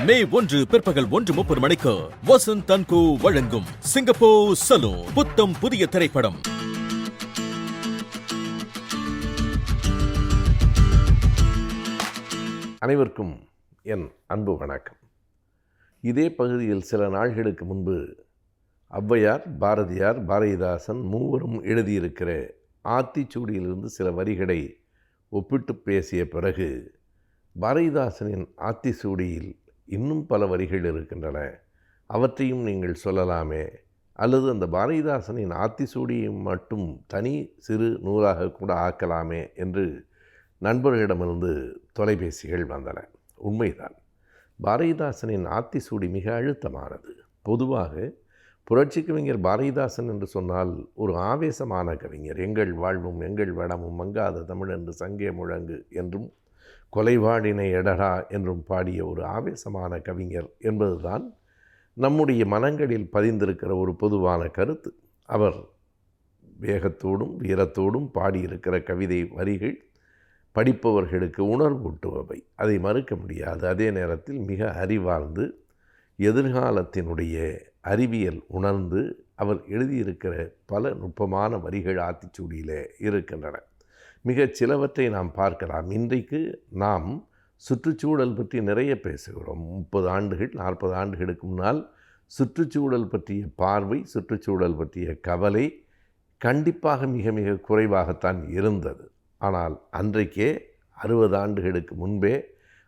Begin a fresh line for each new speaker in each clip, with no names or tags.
மே 1 பிற்பகல் 1:30 மணிக்கு வசந்த் தன்கோ வழங்கும் சிங்கப்பூர் சலூன் புத்தம் புதிய திரைப்படம்.
அனைவருக்கும் என் அன்பு வணக்கம். இதே பகுதியில் சில நாள்களுக்கு முன்பு ஔவையார், பாரதியார், பாரதிதாசன் மூவரும் எழுதியிருக்கிற ஆத்திச்சூடியிலிருந்து சில வரிகளை ஒப்பிட்டு பேசிய பிறகு, பாரதிதாசனின் ஆத்திச்சூடியில் இன்னும் பல வரிகள் இருக்கின்றன, அவற்றையும் நீங்கள் சொல்லலாமே, அல்லது அந்த பாரதிதாசனின் ஆத்திச்சூடியை மட்டும் தனி சிறு நூலாக கூட ஆக்கலாமே என்று நண்பர்களிடமிருந்து தொலைபேசிகள் வந்தன. உண்மைதான், பாரதிதாசனின் ஆத்திச்சூடி மிக அழுத்தமானது. பொதுவாக புரட்சி கவிஞர் பாரதிதாசன் என்று சொன்னால் ஒரு ஆவேசமான கவிஞர். எங்கள் வாழ்வும் எங்கள் வளமும் மங்காத தமிழ் என்று சங்கே முழங்கு என்றும் கொலைவாடினை எடடா என்றும் பாடிய ஒரு ஆவேசமான கவிஞர் என்பதுதான் நம்முடைய மனங்களில் பதிந்திருக்கிற ஒரு பொதுவான கருத்து. அவர் வேகத்தோடும் வீரத்தோடும் பாடியிருக்கிற கவிதை வரிகள் படிப்பவர்களுக்கு உணர்வூட்டுபவை, அதை மறுக்க முடியாது. அதே நேரத்தில் மிக அறிவார்ந்து எதிர்காலத்தினுடைய அறிவியல் உணர்ந்து அவர் எழுதியிருக்கிற பல நுட்பமான வரிகள் ஆத்திச்சூடியிலே இருக்கின்றன. மிகச் சிலவற்றை நாம் பார்க்கலாம். இன்றைக்கு நாம் சுற்றுச்சூழல் பற்றி நிறைய பேசுகிறோம். 30 ஆண்டுகள் 40 ஆண்டுகளுக்கு முன்னால் சுற்றுச்சூழல் பற்றிய பார்வை, சுற்றுச்சூழல் பற்றிய கவலை கண்டிப்பாக மிக மிக குறைவாகத்தான் இருந்தது. ஆனால் அன்றைக்கே 60 ஆண்டுகளுக்கு முன்பே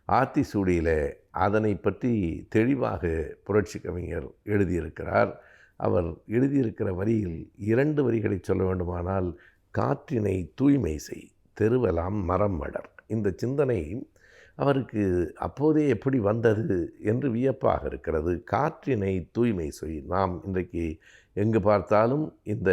ஆத்திச்சூடியில் அதனை பற்றி தெளிவாக புரட்சி கவிஞர் எழுதியிருக்கிறார். அவர் எழுதியிருக்கிற வரியில் 2 வரிகளை சொல்ல வேண்டுமானால், காற்றினை தூய்மை செய், தெருவெல்லாம் மரம் வளர். இந்த சிந்தனை அவருக்கு அப்போதே எப்படி வந்தது என்று வியப்பாக இருக்கிறது. காற்றினை தூய்மை செய். நாம் இன்றைக்கு எங்கு பார்த்தாலும் இந்த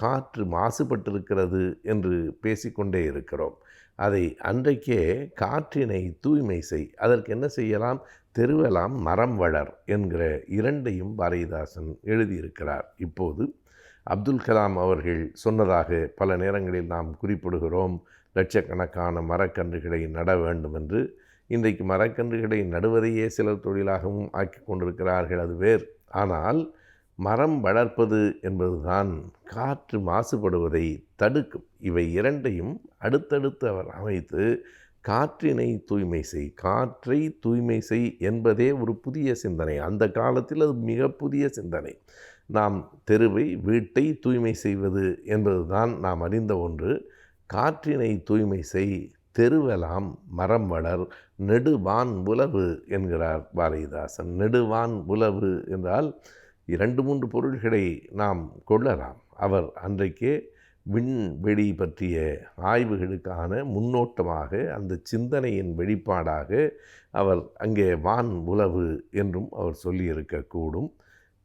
காற்று மாசுபட்டிருக்கிறது என்று பேசிக்கொண்டே இருக்கிறோம். அதை அன்றைக்கே காற்றினை தூய்மை செய், அதற்கு என்ன செய்யலாம், தெருவெல்லாம் மரம் வளர் என்கிற 2ஐயும் பாரதிதாசன் எழுதியிருக்கிறார். இப்போது அப்துல் கலாம் அவர்கள் சொன்னதாக பல நேரங்களில் நாம் குறிப்பிடுகிறோம், லட்சக்கணக்கான மரக்கன்றுகளை நட வேண்டும் என்று. இன்றைக்கு மரக்கன்றுகளை நடுவதையே சிலர் தொழிலாகவும் ஆக்கி கொண்டிருக்கிறார்கள், அது வேறு. ஆனால் மரம் வளர்ப்பது என்பதுதான் காற்று மாசுபடுவதை தடுக்கும். இவை 2ஐயும் அடுத்தடுத்து அவர் அமைத்து காற்றினை தூய்மை செய், காற்றை தூய்மை செய் என்பதே ஒரு புதிய சிந்தனை. அந்த காலத்தில் அது மிக புதிய சிந்தனை. நாம் தெருவை, வீட்டை தூய்மை செய்வது என்பதுதான் நாம் அறிந்த ஒன்று. காற்றினை தூய்மை செய், தெருவெல்லாம் மரம் வளர், நெடுவான் உலவு என்கிறார் பாரதிதாசன். நெடுவான் உலவு என்றால் 2-3 பொருள்களை நாம் கொள்ளலாம். அவர் அன்றைக்கே விண்வெளி பற்றிய ஆய்வுகளுக்கான முன்னோட்டமாக, அந்த சிந்தனையின் வெளிப்பாடாக அவர் அங்கே வான் உலவு என்றும் அவர் சொல்லியிருக்கக்கூடும்.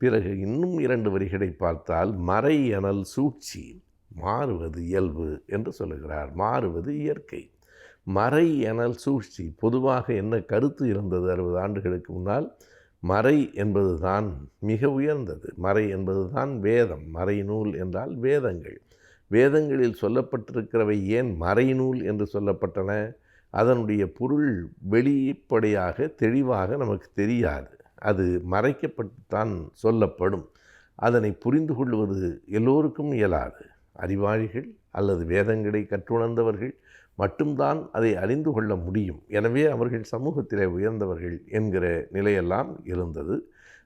பிறகு இன்னும் 2 வரிகளை பார்த்தால், மறை எனல் சூழ்ச்சி, மாறுவது இயல்பு என்று சொல்லுகிறார். மாறுவது இயற்கை. மறை எனல் சூழ்ச்சி, பொதுவாக என்ன கருத்து இருந்தது 60 ஆண்டுகளுக்கு முன்னால்? மறை என்பது தான் மிக உயர்ந்தது. மறை என்பது தான் வேதம். மறைநூல் என்றால் வேதங்கள். வேதங்களில் சொல்லப்பட்டிருக்கிறவை ஏன் மறைநூல் என்று சொல்லப்பட்டன? அதனுடைய பொருள் வெளிப்படையாக தெளிவாக நமக்கு தெரியாது. அது மறைக்கப்பட்டுத்தான் சொல்லப்படும். அதனை புரிந்து கொள்வது எல்லோருக்கும் இயலாது. அறிவாளிகள் அல்லது வேதங்களை கற்றுணர்ந்தவர்கள் மட்டும்தான் அதை அறிந்து கொள்ள முடியும். எனவே அவர்கள் சமூகத்திலே உயர்ந்தவர்கள் என்கிற நிலையெல்லாம் இருந்தது.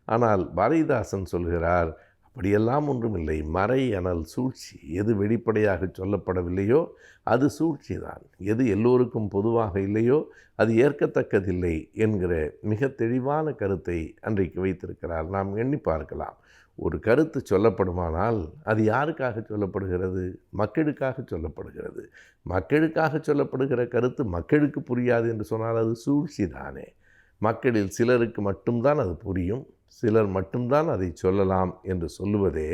ஆனால் பாரதிதாசன் சொல்கிறார், அப்படியெல்லாம் ஒன்றுமில்லை. மறை எனல் சூழ்ச்சி. எது வெளிப்படையாக சொல்லப்படவில்லையோ அது சூழ்ச்சி தான். எது எல்லோருக்கும் பொதுவாக இல்லையோ அது ஏற்கத்தக்கதில்லை என்கிற மிக தெளிவான கருத்தை அன்றைக்கு வைத்திருக்கிறார். நாம் எண்ணி பார்க்கலாம். ஒரு கருத்து சொல்லப்படுமானால் அது யாருக்காக சொல்லப்படுகிறது? மக்களுக்காக சொல்லப்படுகிறது. மக்களுக்காக சொல்லப்படுகிற கருத்து மக்களுக்கு புரியாது என்று சொன்னால் அது சூழ்ச்சி தானே. மக்களில் சிலருக்கு மட்டும்தான் அது புரியும், சிலர் மட்டும்தான் அதை சொல்லலாம் என்று சொல்லுவதே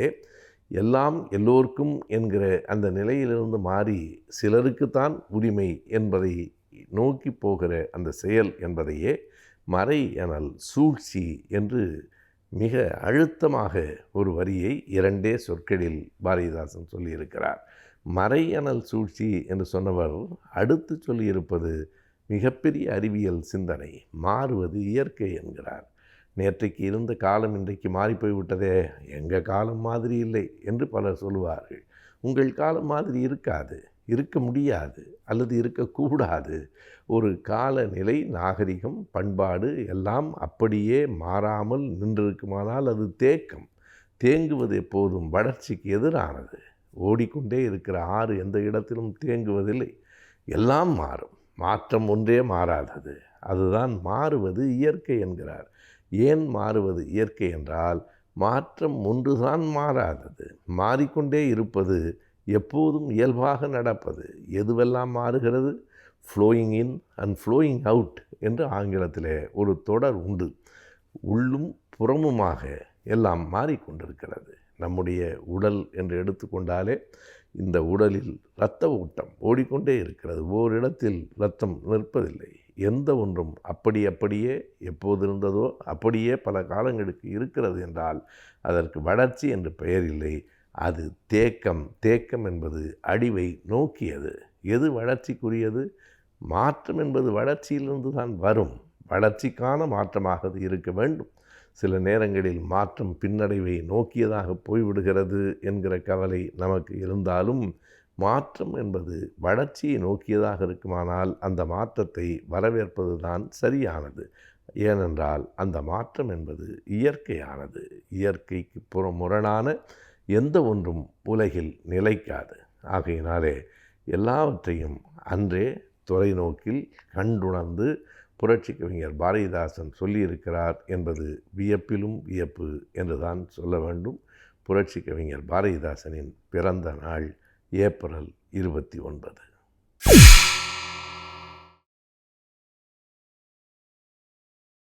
எல்லாம் எல்லோருக்கும் என்கிற அந்த நிலையிலிருந்து மாறி சிலருக்குத்தான் உரிமை என்பதை நோக்கி போகிற அந்த செயல் என்பதையே மறை எனல் சூழ்ச்சி என்று மிக அழுத்தமாக ஒரு வரியை 2 சொற்களில் பாரதிதாசன் சொல்லியிருக்கிறார். மறை எனல் சூழ்ச்சி என்று சொன்னவர் அடுத்து சொல்லியிருப்பது மிகப்பெரிய அறிவியல் சிந்தனை. மாறுவது இயற்கை என்கிறார். நேற்றைக்கு இருந்த காலம் இன்றைக்கு மாறிப்போய்விட்டதே, எங்கள் காலம் மாதிரி இல்லை என்று பலர் சொல்லுவார்கள். உங்கள் காலம் மாதிரி இருக்காது, இருக்க முடியாது, அல்லது இருக்கக்கூடாது. ஒரு காலநிலை, நாகரிகம், பண்பாடு எல்லாம் அப்படியே மாறாமல் நின்றிருக்குமானால் அது தேக்கம். தேங்குவது எப்போதும் வளர்ச்சிக்கு எதிரானது. ஓடிக்கொண்டே இருக்கிற ஆறு எந்த இடத்திலும் தேங்குவதில்லை, எல்லாம் மாறும். மாற்றம் ஒன்றே மாறாதது. அதுதான் மாறுவது இயற்கை என்கிறார். ஏன் மாறுவது இயற்கை என்றால், மாற்றம் ஒன்றுதான் மாறாதது. மாறிக்கொண்டே இருப்பது எப்போதும் இயல்பாக நடப்பது. எதுவெல்லாம் மாறுகிறது? Flowing in and flowing out என்று ஆங்கிலத்திலே ஒரு தொடர் உண்டு. உள்ளும் புறமுமாக எல்லாம் மாறிக்கொண்டிருக்கிறது. நம்முடைய உடல் என்று எடுத்துக்கொண்டாலே, இந்த உடலில் இரத்த ஓட்டம் ஓடிக்கொண்டே இருக்கிறது. ஓரிடத்தில் இரத்தம் நிற்பதில்லை. எந்த ஒன்றும் அப்படியே எப்போது இருந்ததோ அப்படியே பல காலங்களுக்கு இருக்கிறது என்றால் அதற்கு வளர்ச்சி என்று பெயர் இல்லை. அது தேக்கம். தேக்கம் என்பது அழிவை நோக்கியது. எது வளர்ச்சிக்குரியது? மாற்றம் என்பது வளர்ச்சியிலிருந்து தான் வரும். வளர்ச்சிக்கான மாற்றமாக அது இருக்க வேண்டும். சில நேரங்களில் மாற்றம் பின்னடைவை நோக்கியதாக போய்விடுகிறது என்கிற கவலை நமக்கு இருந்தாலும், மாற்றம் என்பது வளர்ச்சியை நோக்கியதாக இருக்குமானால் அந்த மாற்றத்தை வரவேற்பது தான் சரியானது. ஏனென்றால் அந்த மாற்றம் என்பது இயற்கையானது. இயற்கைக்கு முரணான எந்த ஒன்றும் உலகில் நிலைக்காது. ஆகையினாலே எல்லாவற்றையும் அன்றே தொலைநோக்கில் கண்டுணர்ந்து புரட்சி கவிஞர் பாரதிதாசன் சொல்லியிருக்கிறார் என்பது வியப்பிலும் வியப்பு என்றுதான் சொல்ல வேண்டும். புரட்சி கவிஞர் பாரதிதாசனின் பிறந்த நாள் ஏப்ரல் 29.